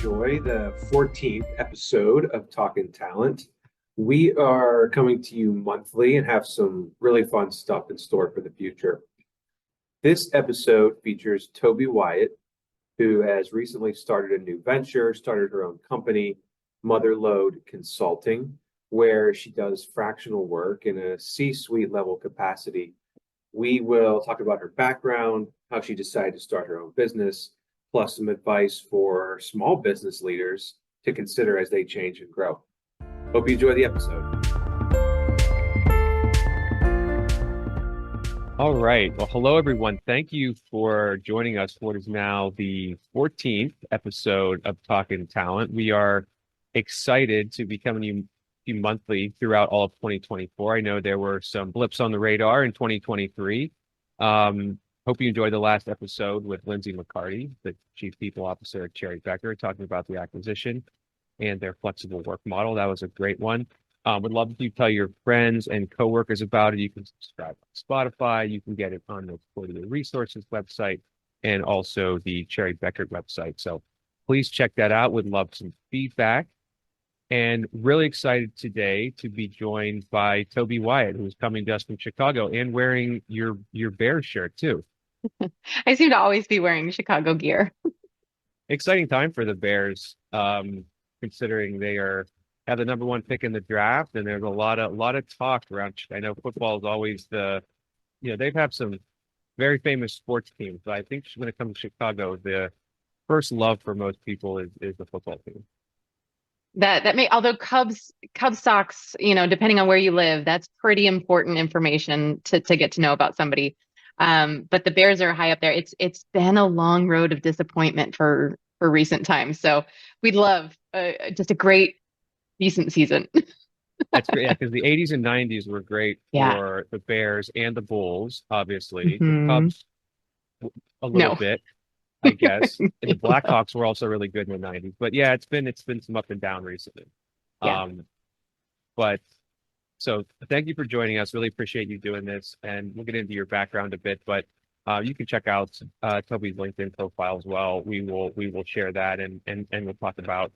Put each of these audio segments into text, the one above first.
enjoy the 14th episode of Talkin Talent. We are coming to you monthly and have some really fun stuff in store for the future. This episode features Tobey Wyatt, who has recently started a new venture, started her own company, Motherlode Consulting, where she does fractional work in a C-suite level capacity. We will talk about her background, how she decided to start her own business, plus some advice for small business leaders to consider as they change and grow. Hope you enjoy the episode. All right. Well, hello, everyone. Thank you for joining us for what is now the 14th episode of Talkin Talent. We are excited to be coming to you monthly throughout all of 2024. I know there were some blips on the radar in 2023. Hope you enjoyed the last episode with Lindsay McCarty, the Chief People Officer at Cherry Becker, talking about the acquisition and their flexible work model. That was a great one. Would love if you tell your friends and coworkers about it. You can subscribe on Spotify. You can get it on the Quarterly Resources website and also the Cherry Becker website. So please check that out. Would love some feedback. And really excited today to be joined by Tobey Wyatt, who's coming to us from Chicago and wearing your Bears shirt too. I seem to always be wearing Chicago gear. Exciting time for the Bears, considering they have the number one pick in the draft, and there's a lot of talk around. I know football is always they've had some very famous sports teams, but I think when it comes to Chicago, the first love for most people is the football team. Although Cubs Sox, depending on where you live, that's pretty important information to get to know about somebody. But the Bears are high up there. It's been a long road of disappointment for recent times. So we'd love just a great, decent season. That's great, because the 80s and 90s were great for the Bears and the Bulls, obviously. Mm-hmm. The Cubs, a little bit, I guess. And the Blackhawks were also really good in the 90s. But yeah, it's been some up and down recently. Yeah. So thank you for joining us. Really appreciate you doing this. And we'll get into your background a bit, but you can check out Tobey's LinkedIn profile as well. We will share that and we'll talk about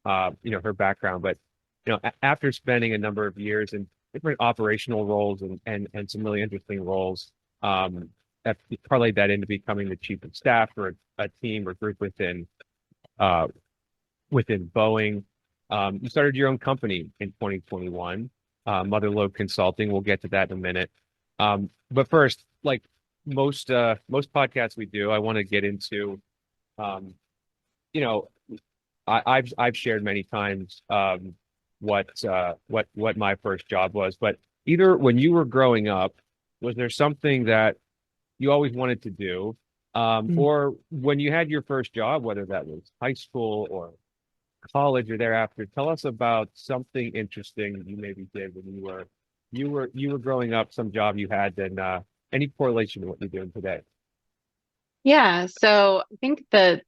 her background. But after spending a number of years in different operational roles and some really interesting roles, that parlayed that into becoming the chief of staff for a team or group within Boeing. You started your own company in 2021. Motherlode Consulting. We'll get to that in a minute. But first, like most podcasts we do, I want to get into, I've shared many times what my first job was. But either when you were growing up, was there something that you always wanted to do, or when you had your first job, whether that was high school or college or thereafter, tell us about something interesting that you maybe did when you were growing up, some job you had, and any correlation to what you're doing today. Yeah, so I think the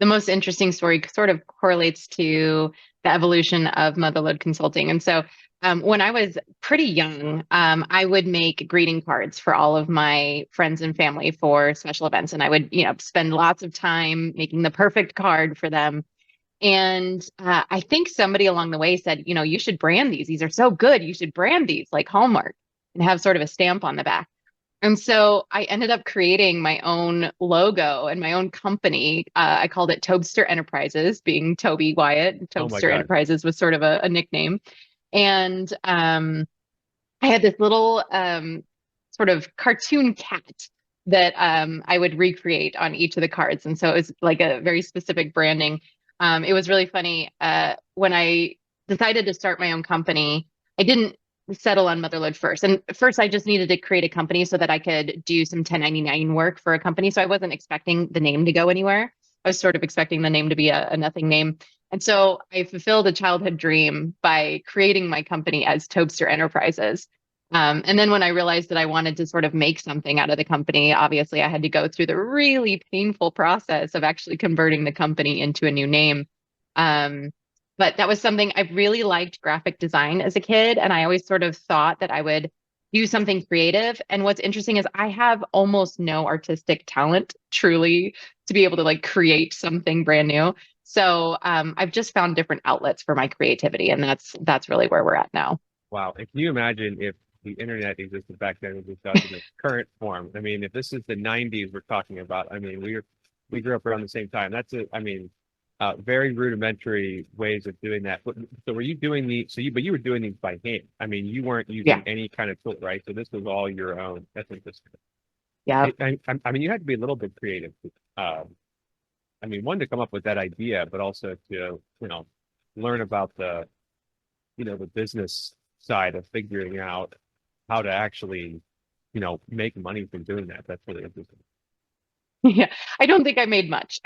most interesting story sort of correlates to the evolution of Motherlode Consulting. And so when I was pretty young, I would make greeting cards for all of my friends and family for special events, and I would spend lots of time making the perfect card for them. And I think somebody along the way said, you should brand these. These are so good. You should brand these like Hallmark and have sort of a stamp on the back. And so I ended up creating my own logo and my own company. I called it Tobster Enterprises, being Tobey Wyatt. Tobster Enterprises was sort of a nickname. And I had this little sort of cartoon cat that I would recreate on each of the cards. And so it was like a very specific branding. It was really funny. When I decided to start my own company, I didn't settle on Motherlode first. And first, I just needed to create a company so that I could do some 1099 work for a company. So I wasn't expecting the name to go anywhere. I was sort of expecting the name to be a nothing name. And so I fulfilled a childhood dream by creating my company as Tobster Enterprises. And then when I realized that I wanted to sort of make something out of the company, obviously I had to go through the really painful process of actually converting the company into a new name. But that was something I really liked graphic design as a kid. And I always sort of thought that I would do something creative. And what's interesting is I have almost no artistic talent, truly, to be able to like create something brand new. So I've just found different outlets for my creativity, and that's really where we're at now. Wow. And can you imagine if the internet existed back then as it does in its current form? I mean, if this is the 90s we're talking about, I mean, we grew up around the same time. I mean, very rudimentary ways of doing that. So were you doing but you were doing these by hand. I mean, you weren't using Yeah. any kind of tool, right? So this was all your own. That's interesting. Yeah. I mean, you had to be a little bit creative. I mean, one to come up with that idea, but also to, learn about the business side of figuring out how to actually, make money from doing that. That's really interesting. Yeah. I don't think I made much.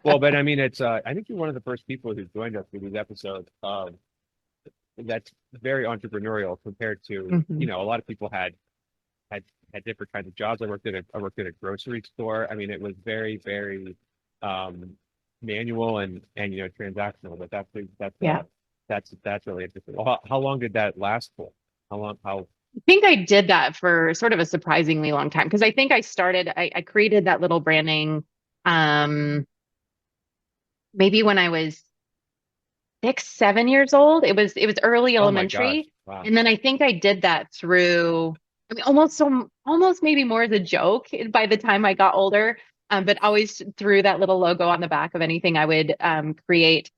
Well, but I mean, I think you're one of the first people who joined us for these episodes. That's very entrepreneurial compared to, Mhm. a lot of people had different kinds of jobs. I worked at a grocery store. I mean, it was very, very manual and transactional. But Yeah. that's really interesting. Well, how long did that last for? How long? How? I think I did that for sort of a surprisingly long time because I think I created that little branding um, maybe when I was 6, 7 years old. It was early Oh my gosh! elementary. Wow. And then I think I did that through, I mean, almost maybe more as a joke by the time I got older. But always threw that little logo on the back of anything I would create.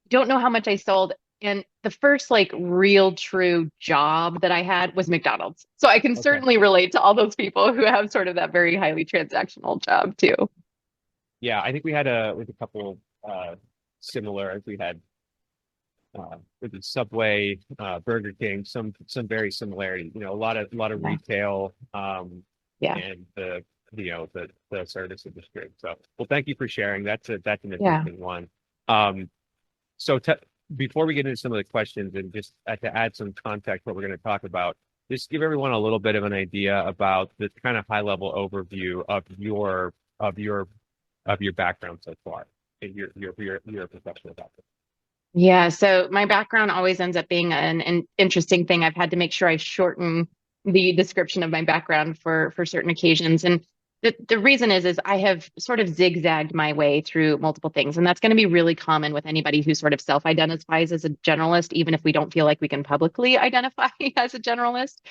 Don't know how much I sold. And the first like real true job that I had was McDonald's. So I can Okay. certainly relate to all those people who have sort of that very highly transactional job too. Yeah, I think we had a couple similar. We had with the Subway, Burger King, some very similarity. A lot of Yeah. retail, Yeah. and the service industry. So, well, thank you for sharing. That's an Yeah. interesting one. Um, so before we get into some of the questions and just to add some context, what we're going to talk about, just give everyone a little bit of an idea about the kind of high level overview of your background so far. And you're a professional doctor. Yeah, so my background always ends up being an interesting thing. I've had to make sure I shorten the description of my background for certain occasions. And the reason is I have sort of zigzagged my way through multiple things. And that's going to be really common with anybody who sort of self-identifies as a generalist, even if we don't feel like we can publicly identify as a generalist.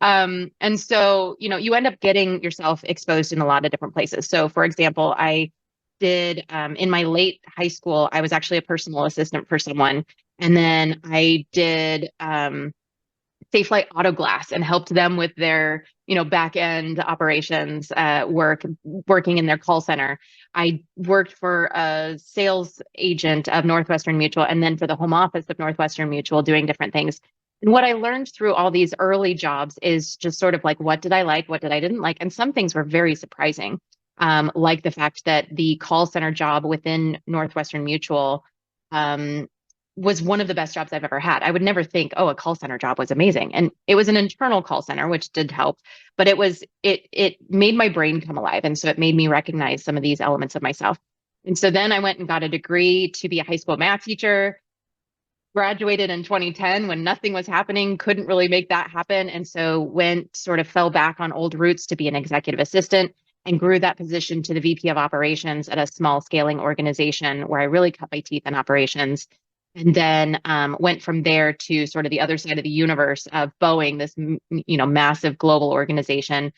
And so, you end up getting yourself exposed in a lot of different places. So, for example, I did in my late high school, I was actually a personal assistant for someone. And then I did Safe Flight Auto Glass and helped them with their, back end operations working in their call center. I worked for a sales agent of Northwestern Mutual and then for the home office of Northwestern Mutual doing different things. And what I learned through all these early jobs is just sort of like, what did I like? What did I didn't like? And some things were very surprising, like the fact that the call center job within Northwestern Mutual um, was one of the best jobs I've ever had. I would never think, oh, a call center job was amazing. And it was an internal call center, which did help, but it made my brain come alive. And so it made me recognize some of these elements of myself. And so then I went and got a degree to be a high school math teacher, graduated in 2010 when nothing was happening, couldn't really make that happen. And so sort of fell back on old roots to be an executive assistant and grew that position to the VP of operations at a small scaling organization where I really cut my teeth in operations. And then went from there to sort of the other side of the universe of Boeing, this massive global organization,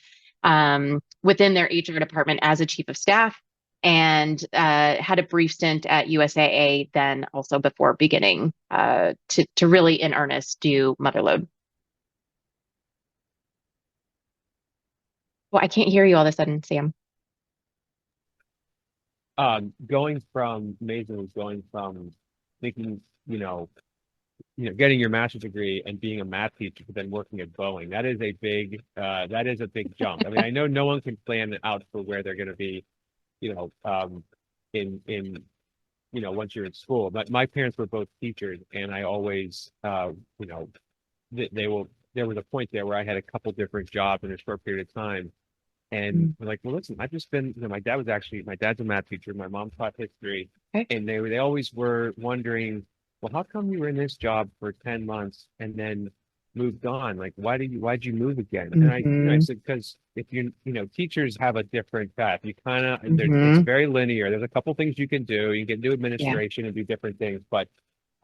within their HR department as a chief of staff, and had a brief stint at USAA. Then also before beginning to really in earnest do Motherlode. Well, I can't hear you all of a sudden, Sam. Going from thinking, getting your master's degree and being a math teacher, but then working at Boeing. That is a big jump. I mean, I know no one can plan out for where they're going to be, in once you're in school. But my parents were both teachers, and I always, there was a point there where I had a couple different jobs in a short period of time. And we're like, well, listen, I've just been, my dad's a math teacher. My mom taught history. Okay. And they always were wondering, well, how come you were in this job for 10 months and then moved on. Like, why'd you move again? And I said, because if teachers have a different path. You kind of, it's very linear. There's a couple things you can do. You can do administration and do different things. But,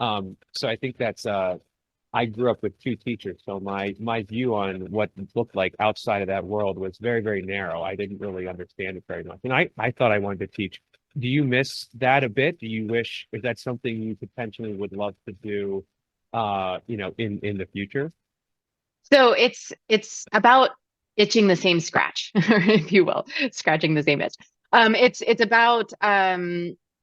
so I think that's, I grew up with two teachers. So my view on what it looked like outside of that world was very, very narrow. I didn't really understand it very much. And I thought I wanted to teach. Do you miss that a bit? Do you wish, is that something you potentially would love to do, in the future? So it's about itching the same scratch, if you will, scratching the same itch. It's about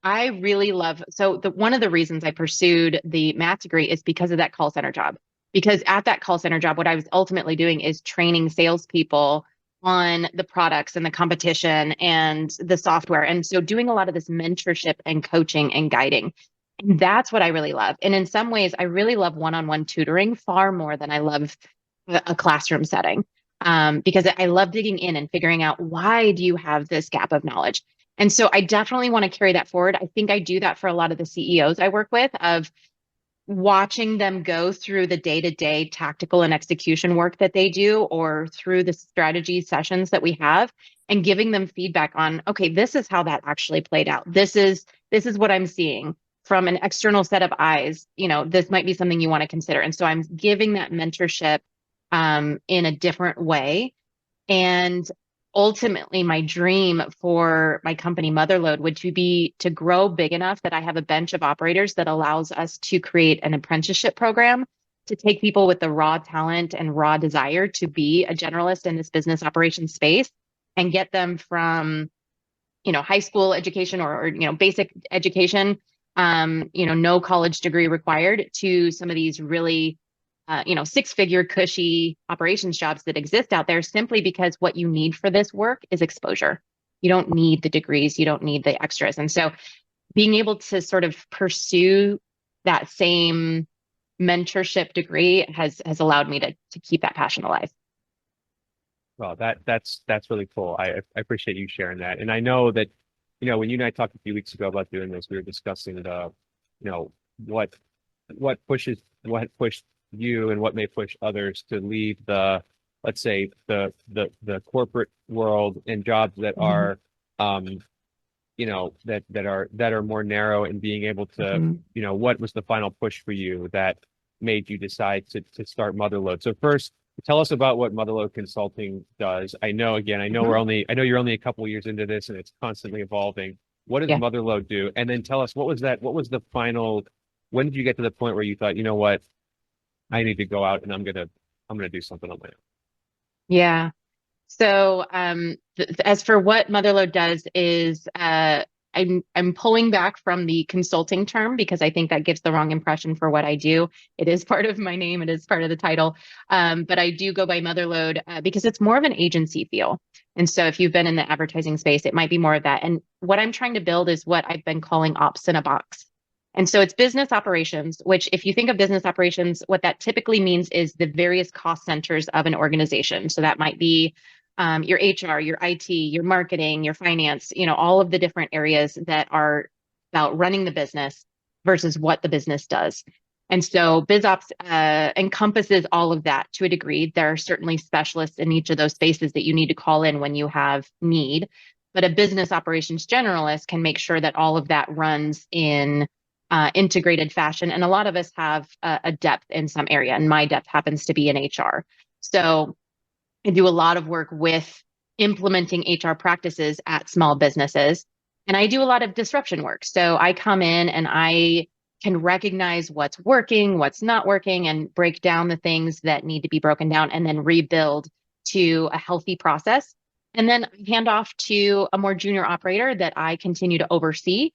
I really love, so one of the reasons I pursued the math degree is because of that call center job. Because at that call center job, what I was ultimately doing is training salespeople on the products and the competition and the software. And so doing a lot of this mentorship and coaching and guiding. And that's what I really love. And in some ways, I really love one-on-one tutoring far more than I love a classroom setting, because I love digging in and figuring out, why do you have this gap of knowledge? And so I definitely want to carry that forward. I think I do that for a lot of the CEOs I work with, of watching them go through the day-to-day tactical and execution work that they do, or through the strategy sessions that we have, and giving them feedback on, okay, this is how that actually played out. This is what I'm seeing from an external set of eyes. This might be something you want to consider. And so I'm giving that mentorship in a different way. And ultimately, my dream for my company, Motherlode, would be to grow big enough that I have a bench of operators that allows us to create an apprenticeship program to take people with the raw talent and raw desire to be a generalist in this business operations space, and get them from, high school education or basic education, no college degree required, to some of these really six-figure cushy operations jobs that exist out there, simply because what you need for this work is exposure. You don't need the degrees, you don't need the extras. And so being able to sort of pursue that same mentorship degree has allowed me to keep that passion alive. Well, that's really cool. I appreciate you sharing that. And I know that, when you and I talked a few weeks ago about doing this, we were discussing what pushed you and what may push others to leave let's say the corporate world, and jobs that are that are more narrow, and being able to what was the final push for you that made you decide to start Motherlode? So first, tell us about what Motherlode Consulting does. I know you're only a couple of years into this, and it's constantly evolving. What does Motherlode do? And then tell us, what was the final, when did you get to the point where you thought, what, I need to go out and I'm gonna do something on my own? Yeah. So as for what Motherlode does is I'm pulling back from the consulting term, because I think that gives the wrong impression for what I do. It is part of my name, it is part of the title, but I do go by Motherlode because it's more of an agency feel. And so if you've been in the advertising space, it might be more of that. And what I'm trying to build is what I've been calling ops in a box. And so it's business operations, which, if you think of business operations, what that typically means is the various cost centers of an organization. So that might be your HR, your IT, your marketing, your finance, all of the different areas that are about running the business versus what the business does. And so BizOps encompasses all of that to a degree. There are certainly specialists in each of those spaces that you need to call in when you have need. But a business operations generalist can make sure that all of that runs in integrated fashion. And a lot of us have a depth in some area, and my depth happens to be in HR. So I do a lot of work with implementing HR practices at small businesses, and I do a lot of disruption work. So I come in and I can recognize what's working, what's not working, and break down the things that need to be broken down, and then rebuild to a healthy process. And then hand off to a more junior operator that I continue to oversee.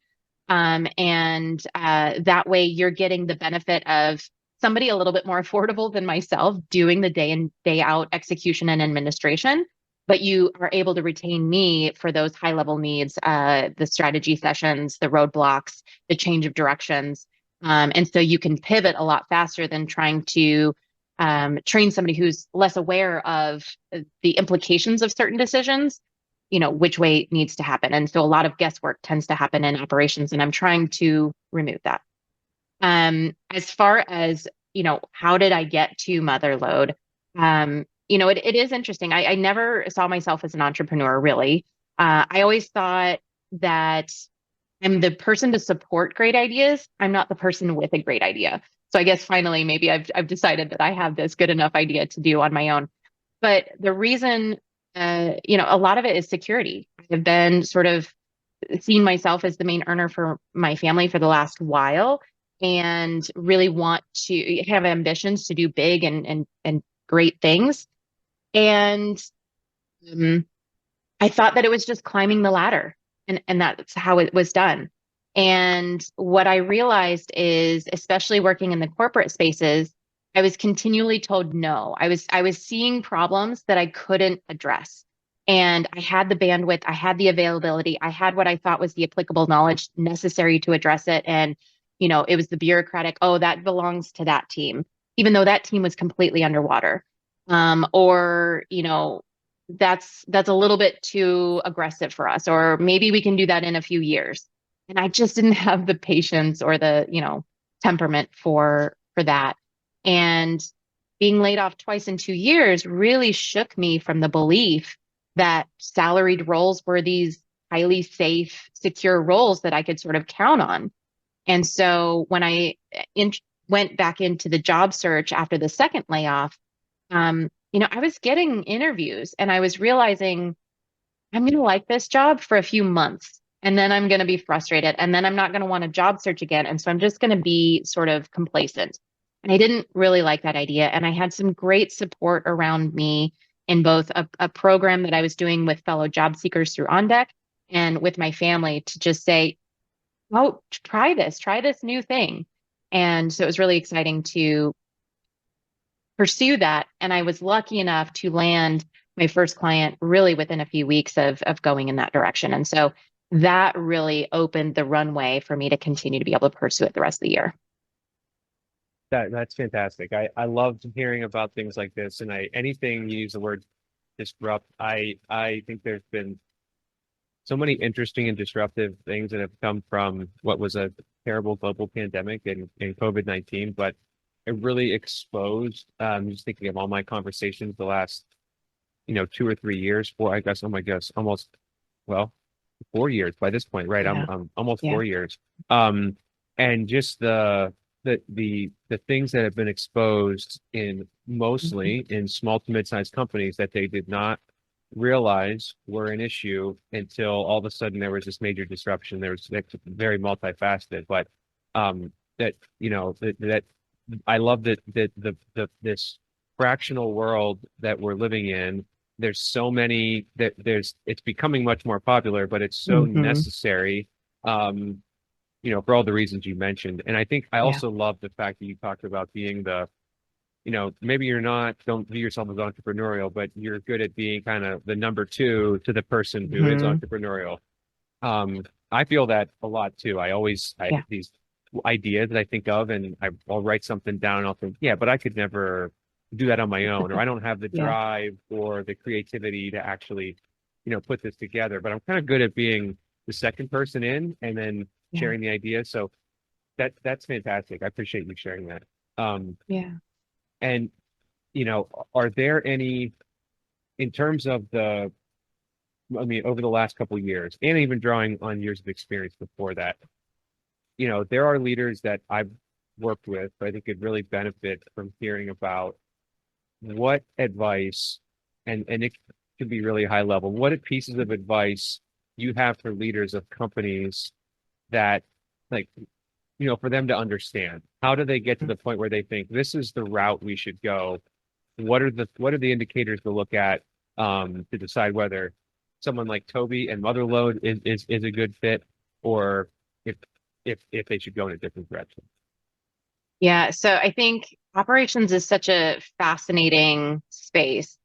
That way you're getting the benefit of somebody a little bit more affordable than myself doing the day in, day out execution and administration, but you are able to retain me for those high level needs, the strategy sessions, the roadblocks, the change of directions. And so you can pivot a lot faster than trying to train somebody who's less aware of the implications of certain decisions, which way it needs to happen. And so a lot of guesswork tends to happen in operations, and I'm trying to remove that. As far as, how did I get to Motherlode? It is interesting. I never saw myself as an entrepreneur, really. I always thought that I'm the person to support great ideas. I'm not the person with a great idea. So I guess finally, maybe I've decided that I have this good enough idea to do on my own. But the reason, a lot of it is security. I've been sort of seen myself as the main earner for my family for the last while, and really want to have ambitions to do big and great things. And I thought that it was just climbing the ladder, and that's how it was done. And what I realized is, especially working in the corporate spaces, I was continually told no. I was seeing problems that I couldn't address. And I had the bandwidth, I had the availability, I had what I thought was the applicable knowledge necessary to address it. And, it was the bureaucratic, oh, that belongs to that team, even though that team was completely underwater. Or, that's a little bit too aggressive for us, or maybe we can do that in a few years. And I just didn't have the patience or the, temperament for that. And being laid off twice in 2 years really shook me from the belief that salaried roles were these highly safe, secure roles that I could sort of count on. And so when I went back into the job search after the second layoff, I was getting interviews and I was realizing I'm going to like this job for a few months, and then I'm going to be frustrated, and then I'm not going to want to job search again. And so I'm just going to be sort of complacent. And I didn't really like that idea. And I had some great support around me in both a program that I was doing with fellow job seekers through On Deck, and with my family, to just say, oh, try this new thing. And so it was really exciting to pursue that. And I was lucky enough to land my first client really within a few weeks of going in that direction. And so that really opened the runway for me to continue to be able to pursue it the rest of the year. That's fantastic. I loved hearing about things like this, and anything you use the word disrupt. I think there's been so many interesting and disruptive things that have come from what was a terrible global pandemic and COVID-19, but it really exposed, just thinking of all my conversations the last, 2 or 3 years, almost, well, 4 years by this point, right? Yeah. I'm almost Yeah. 4 years. And just the things that have been exposed in mostly in small to mid-sized companies that they did not realize were an issue until all of a sudden there was this major disruption. There was very multifaceted, but that I love that this fractional world that we're living in. There's so many that it's becoming much more popular, but it's so necessary. For all the reasons you mentioned. And I think I also love the fact that you talked about being maybe don't view yourself as entrepreneurial, but you're good at being kind of the number two to the person who is entrepreneurial. I feel that a lot too. I have these ideas that I think of, and I'll write something down and I'll think, yeah, but I could never do that on my own, or I don't have the drive or the creativity to actually, put this together. But I'm kind of good at being the second person in and then sharing the idea. So that's fantastic. I appreciate you sharing that. And are there any, in terms of over the last couple of years, and even drawing on years of experience before that, there are leaders that I've worked with, but I think could really benefit from hearing about what advice, and it could be really high level, what pieces of advice you have for leaders of companies that, for them to understand. How do they get to the point where they think this is the route we should go? What are the indicators to look at to decide whether someone like Tobey and Motherlode is a good fit, or if they should go in a different direction? Yeah. So I think operations is such a fascinating space,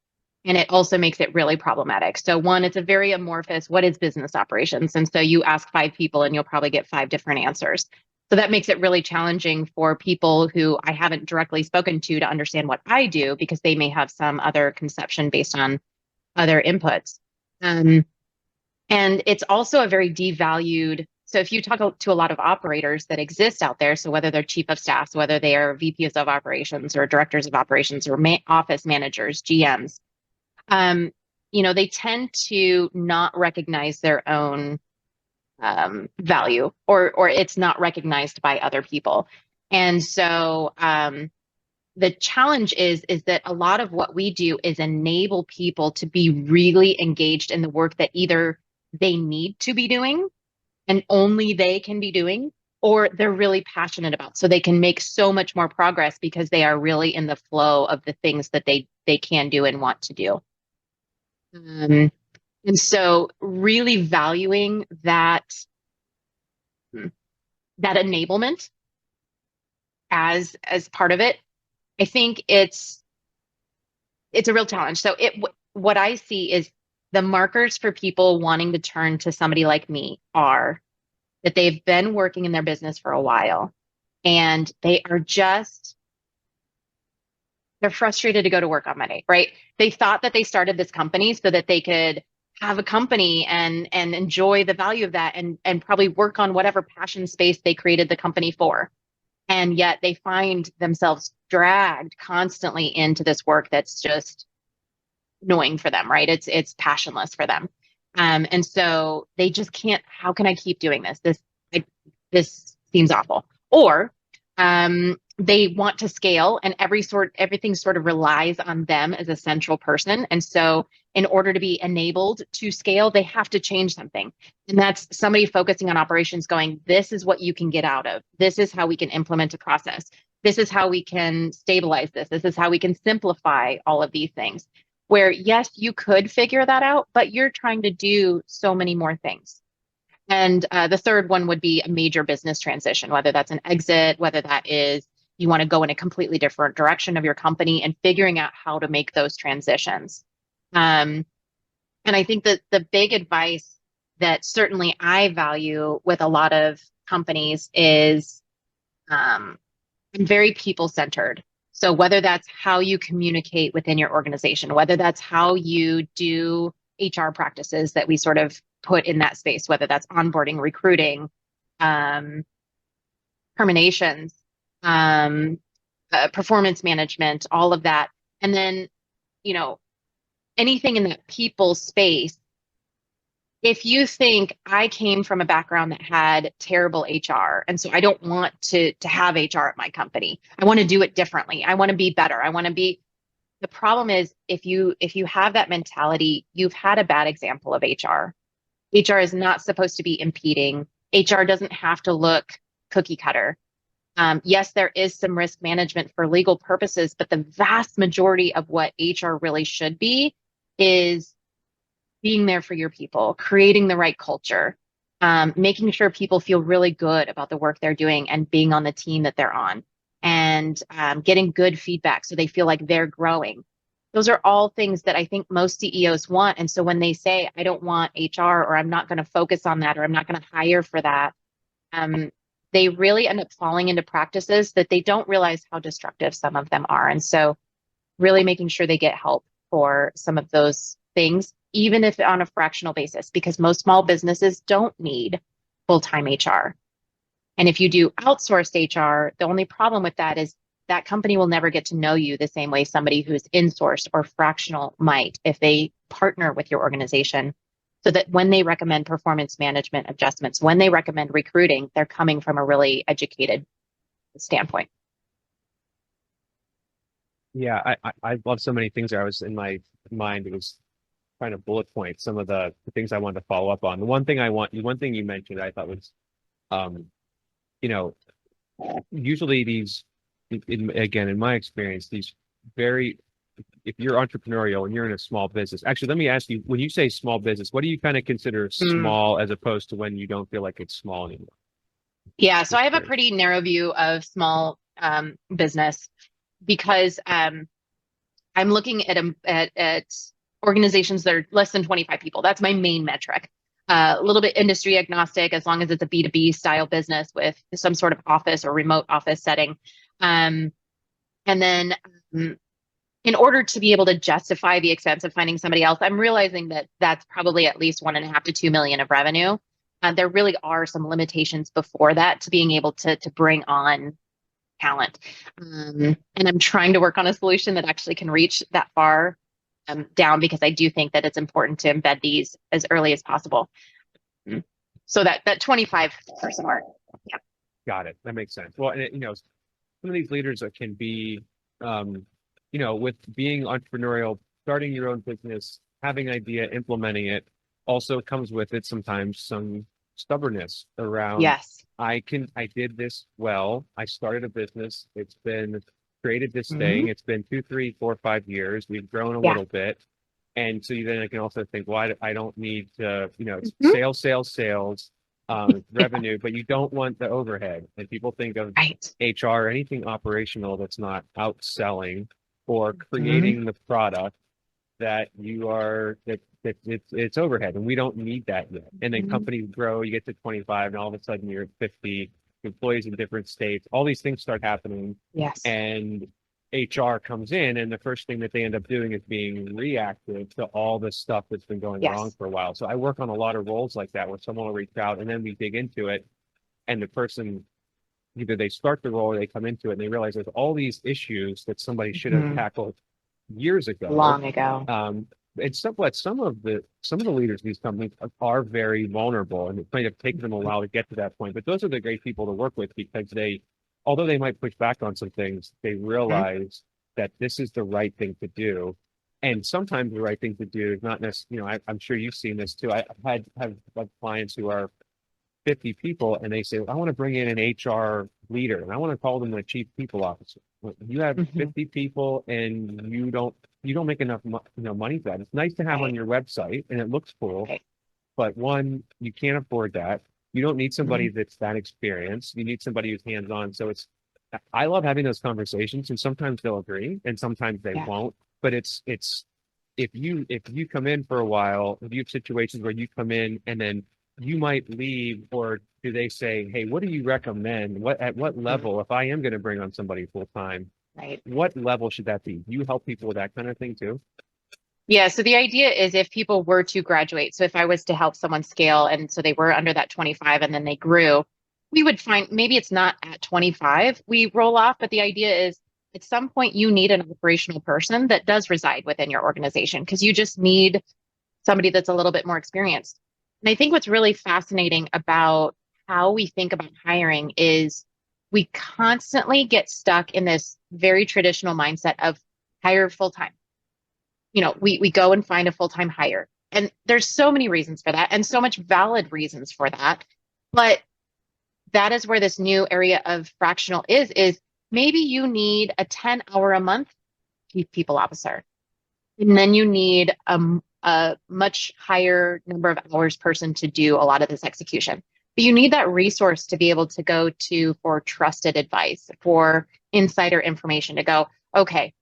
and it also makes it really problematic. So one, it's a very amorphous, what is business operations? And so you ask 5 people and you'll probably get 5 different answers. So that makes it really challenging for people who I haven't directly spoken to understand what I do, because they may have some other conception based on other inputs. And it's also a very devalued So if you talk to a lot of operators that exist out there, so whether they're chief of staffs, whether they are VPs of operations or directors of operations or office managers, GMs, they tend to not recognize their own value, or it's not recognized by other people. And so the challenge is that a lot of what we do is enable people to be really engaged in the work that either they need to be doing and only they can be doing, or they're really passionate about, so they can make so much more progress because they are really in the flow of the things that they can do and want to do. And so really valuing that enablement as part of it, I think it's a real challenge. So what I see is the markers for people wanting to turn to somebody like me are that they've been working in their business for a while and they're frustrated to go to work on Monday, right? They thought that they started this company so that they could have a company and enjoy the value of that and probably work on whatever passion space they created the company for. And yet they find themselves dragged constantly into this work that's just annoying for them, right? It's passionless for them. And so they just can't, how can I keep doing this? This seems awful. Or they want to scale and everything sort of relies on them as a central person. And so in order to be enabled to scale, they have to change something. And that's somebody focusing on operations going, this is what you can get out of. This is how we can implement a process. This is how we can stabilize this. This is how we can simplify all of these things. Where yes, you could figure that out, but you're trying to do so many more things. And the third one would be a major business transition, whether that's an exit, whether that is you want to go in a completely different direction of your company and figuring out how to make those transitions. And I think that the big advice that certainly I value with a lot of companies is I'm very people-centered. So whether that's how you communicate within your organization, whether that's how you do HR practices that we sort of put in that space, whether that's onboarding, recruiting, terminations, performance management, all of that. And then, anything in that people space, if you think I came from a background that had terrible HR, and so I don't want to have HR at my company, I want to do it differently. I want to be better. The problem is if you have that mentality, you've had a bad example of HR. HR is not supposed to be impeding. HR doesn't have to look cookie cutter. Yes, there is some risk management for legal purposes, but the vast majority of what HR really should be is being there for your people, creating the right culture, making sure people feel really good about the work they're doing and being on the team that they're on, and getting good feedback so they feel like they're growing. Those are all things that I think most CEOs want. And so when they say, I don't want HR, or I'm not going to focus on that, or I'm not going to hire for that, they really end up falling into practices that they don't realize how destructive some of them are. And so really making sure they get help for some of those things, even if on a fractional basis, because most small businesses don't need full-time HR. And if you do outsourced HR, the only problem with that is that company will never get to know you the same way somebody who's insourced or fractional might if they partner with your organization, so that when they recommend performance management adjustments, when they recommend recruiting, they're coming from a really educated standpoint. Yeah, I love so many things there. I was in my mind, it was trying to bullet point some of the things I wanted to follow up on. The one thing you mentioned I thought was, usually these, again, in my experience, these if you're entrepreneurial and you're in a small business, actually, let me ask you, when you say small business, what do you kind of consider small as opposed to when you don't feel like it's small anymore? Yeah, so I have a pretty narrow view of small business because I'm looking at organizations that are less than 25 people. That's my main metric. A little bit industry agnostic, as long as it's a B2B style business with some sort of office or remote office setting. And then in order to be able to justify the expense of finding somebody else, I'm realizing that that's probably at least 1.5 to 2 million of revenue. there really are some limitations before that to being able to bring on talent. And I'm trying to work on a solution that actually can reach that far down, because I do think that it's important to embed these as early as possible. So that 25% mark. Yeah. Got it. That makes sense. Well, and some of these leaders that can be, with being entrepreneurial, starting your own business, having an idea, implementing it, also comes with it sometimes some stubbornness around. Yes. I did this well. I started a business. It's been created this thing. It's been 2, 3, 4, 5 years. We've grown a little bit. And so then I can also think, well, I don't need to, it's sales, revenue, but you don't want the overhead. And people think of HR or anything operational that's not outselling or creating the product that you are, that it's overhead, and we don't need that yet. And then companies grow, you get to 25, and all of a sudden you're at 50 employees in different states. All these things start happening. Yes. And HR comes in, and the first thing that they end up doing is being reactive to all the stuff that's been going wrong for a while. So I work on a lot of roles like that, where someone will reach out, and then we dig into it, and the person, either they start the role or they come into it, and they realize there's all these issues that somebody should have tackled years ago, long ago. And some of the leaders of these companies are very vulnerable, and it might have taken them a while to get to that point. But those are the great people to work with, because although they might push back on some things, they realize that this is the right thing to do. And sometimes the right thing to do is not necessarily, I'm sure you've seen this too. I have clients who are 50 people, and they say, I want to bring in an HR leader, and I want to call them the chief people officer. You have 50 people, and you don't make enough money for that. It's nice to have on your website, and it looks cool, but one, you can't afford that. You don't need somebody that's that experienced. You need somebody who's hands-on. So I love having those conversations, and sometimes they'll agree and sometimes they won't. But it's if you come in for a while, if you have situations where you come in and then you might leave, or do they say, hey, what do you recommend? At what level, if I am going to bring on somebody full time, what level should that be? You help people with that kind of thing too? Yeah, so the idea is, if people were to graduate, so if I was to help someone scale, and so they were under that 25 and then they grew, we would find maybe it's not at 25 we roll off, but the idea is at some point you need an operational person that does reside within your organization, because you just need somebody that's a little bit more experienced. And I think what's really fascinating about how we think about hiring is we constantly get stuck in this very traditional mindset of hire full-time. We go and find a full-time hire. And there's so many reasons for that, and so much valid reasons for that. But that is where this new area of fractional is maybe you need a 10-hour a month chief people officer. And then you need a much higher number of hours person to do a lot of this execution. But you need that resource to be able to go to for trusted advice, for insider information, to go, okay,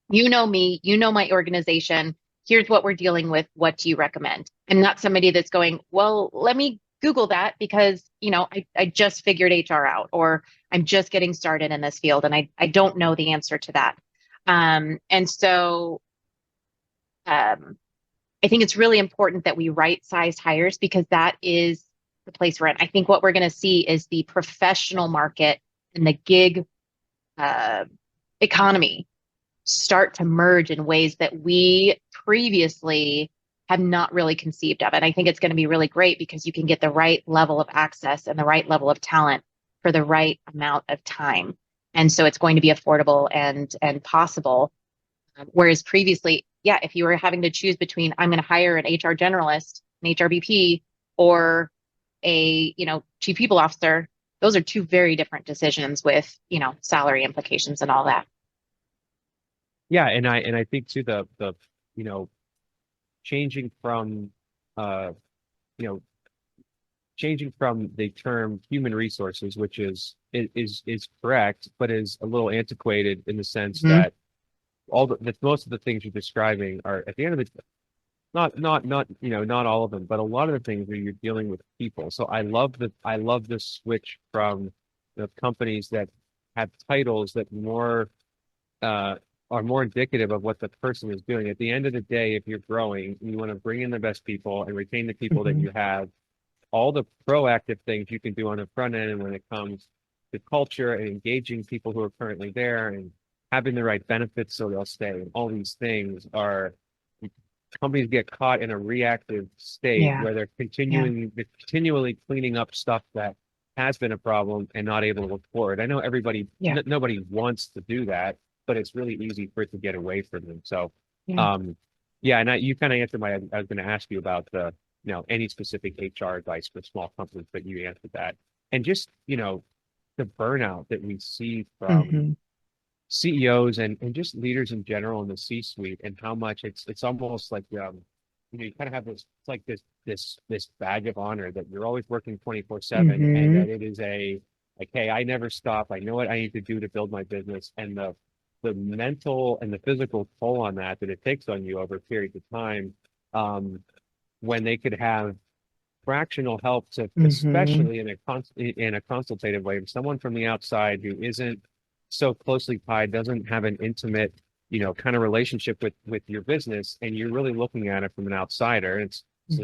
you know me, you know my organization, here's what we're dealing with, what do you recommend? And not somebody that's going, well, let me Google that because, I just figured HR out, or I'm just getting started in this field and I don't know the answer to that. And so I think it's really important that we right-size hires, because that is the place we're in. I think what we're going to see is the professional market and the gig economy start to merge in ways that we previously have not really conceived of. And I think it's going to be really great, because you can get the right level of access and the right level of talent for the right amount of time. And so it's going to be affordable and possible. Whereas previously, if you were having to choose between, I'm going to hire an HR generalist, an HRBP, or a, chief people officer, those are two very different decisions with, salary implications and all that. Yeah, and I think too, the changing from the term human resources, which is correct, but is a little antiquated in the sense that most of the things you're describing are, at the end of the not all of them, but a lot of the things where you're dealing with people. So I love the switch from the companies that have titles that are more indicative of what the person is doing. At the end of the day, if you're growing, you want to bring in the best people and retain the people that you have. all the proactive things you can do on the front end when it comes to culture and engaging people who are currently there and having the right benefits so they'll stay. And all these things are companies get caught in a reactive state Yeah. where they're continually cleaning up stuff that has been a problem and not able to look forward. I know nobody wants to do that, but it's really easy for it to get away from them. So, Yeah. and you kind of answered I was going to ask you about any specific HR advice for small companies, but you answered that. And just, the burnout that we see from Mm-hmm. CEOs and just leaders in general in the C-suite, and how much it's almost like you kind of have this, it's like this badge of honor that you're always working 24/7, and Mm-hmm. that it is like, hey, I never stop. I know what I need to do to build my business, and the mental and the physical toll on that it takes on you over periods of time, when they could have fractional help to, Mm-hmm. especially in a consultative way, someone from the outside who isn't so closely tied, doesn't have an intimate, kind of relationship with your business, and you're really looking at it from an outsider. It's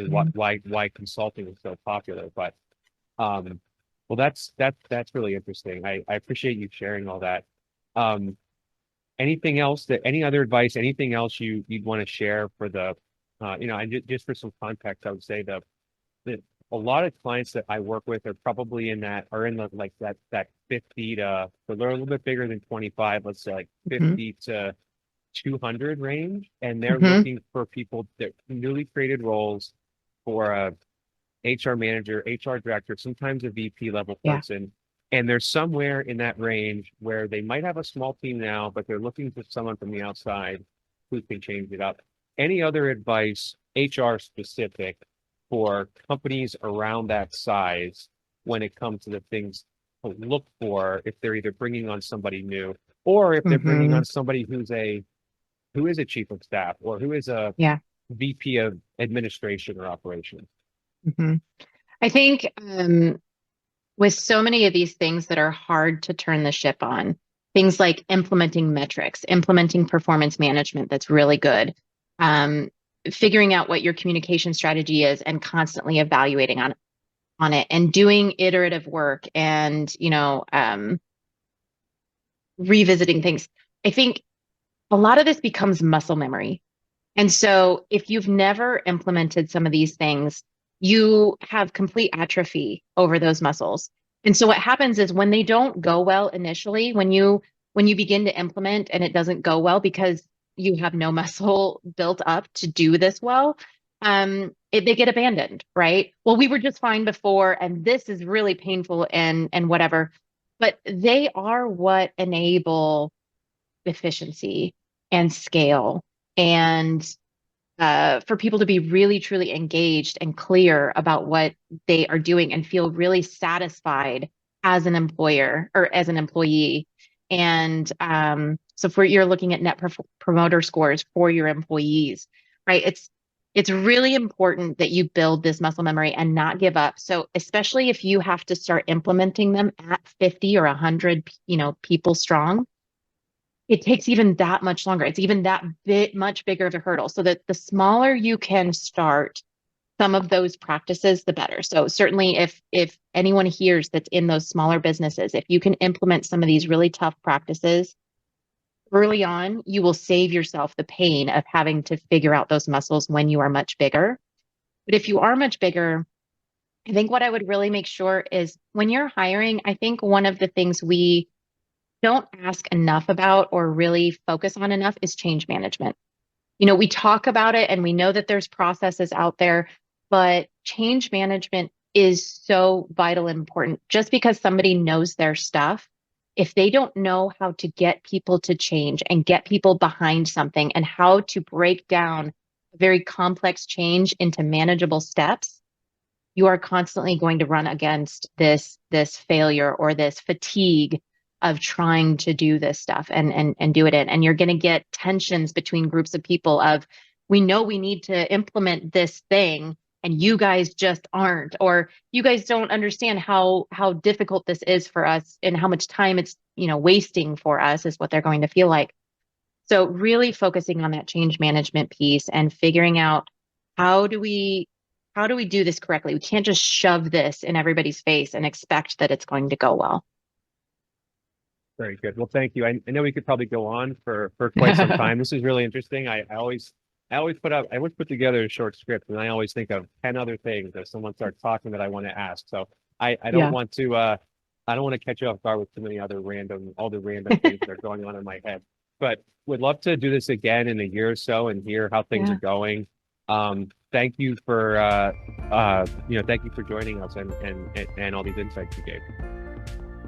why consulting is so popular. But well, that's really interesting. I appreciate you sharing all that. Anything else any other advice, anything else you'd want to share for the and just for some context, I would say that a lot of clients that I work with are probably in the like that 50 to, so they're a little bit bigger than 25, let's say like 50 to 200 range, and they're looking for people that newly created roles for a HR manager, HR director, sometimes a VP level person. And they're somewhere in that range where they might have a small team now, but they're looking for someone from the outside who can change it up. Any other advice, HR specific, for companies around that size when it comes to the things to look for if they're either bringing on somebody new, or if they're bringing on somebody who is a chief of staff, or who is a VP of administration or operations? I think with so many of these things that are hard to turn the ship on, things like implementing metrics, implementing performance management that's really good, figuring out what your communication strategy is and constantly evaluating on it, and doing iterative work, and revisiting things. I think a lot of this becomes muscle memory. And so if you've never implemented some of these things, you have complete atrophy over those muscles. And so what happens is when they don't go well initially, when you begin to implement and it doesn't go well because you have no muscle built up to do this well, they get abandoned, right? Well, we were just fine before, and this is really painful and whatever. But they are what enable efficiency and scale, and for people to be really truly engaged and clear about what they are doing and feel really satisfied as an employer or as an employee. And so for you're looking at net promoter scores for your employees, right? It's really important that you build this muscle memory and not give up. So especially if you have to start implementing them at 50 or 100, people strong, it takes even that much longer. It's even that much bigger of a hurdle. So that the smaller you can start some of those practices, the better. So certainly if anyone hears that's in those smaller businesses, if you can implement some of these really tough practices early on, you will save yourself the pain of having to figure out those muscles when you are much bigger. But if you are much bigger, I think what I would really make sure is when you're hiring, I think one of the things we don't ask enough about or really focus on enough is change management. We talk about it and we know that there's processes out there, but change management is so vital and important. Just because somebody knows their stuff, if they don't know how to get people to change and get people behind something and how to break down a very complex change into manageable steps, you are constantly going to run against this failure or this fatigue of trying to do this stuff and do it in. And you're going to get tensions between groups of people of, we know we need to implement this thing and you guys just aren't, or you guys don't understand how difficult this is for us and how much time it's, wasting for us, is what they're going to feel like. So really focusing on that change management piece and figuring out, how do we how do we do this correctly? We can't just shove this in everybody's face and expect that it's going to go well. Very good. Well, thank you. I know we could probably go on for quite some time. This is really interesting. I always put together a short script, and I always think of 10 other things as someone starts talking that I want to ask. So I don't want to I don't want to catch you off guard with too many other random things that are going on in my head. But would love to do this again in a year or so and hear how things are going. Thank you for thank you for joining us and all these insights you gave.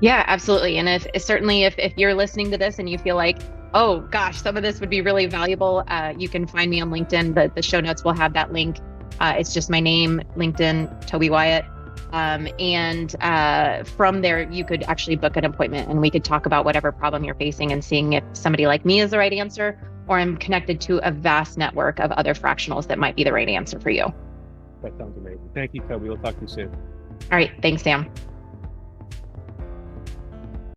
Yeah, absolutely. And if you're listening to this and you feel like, oh gosh, some of this would be really valuable, you can find me on LinkedIn. The show notes will have that link. It's just my name, LinkedIn, Tobey Wyatt. And from there, you could actually book an appointment and we could talk about whatever problem you're facing and seeing if somebody like me is the right answer, or I'm connected to a vast network of other fractionals that might be the right answer for you. That sounds amazing. Thank you, Tobey. We'll talk to you soon. All right. Thanks, Sam.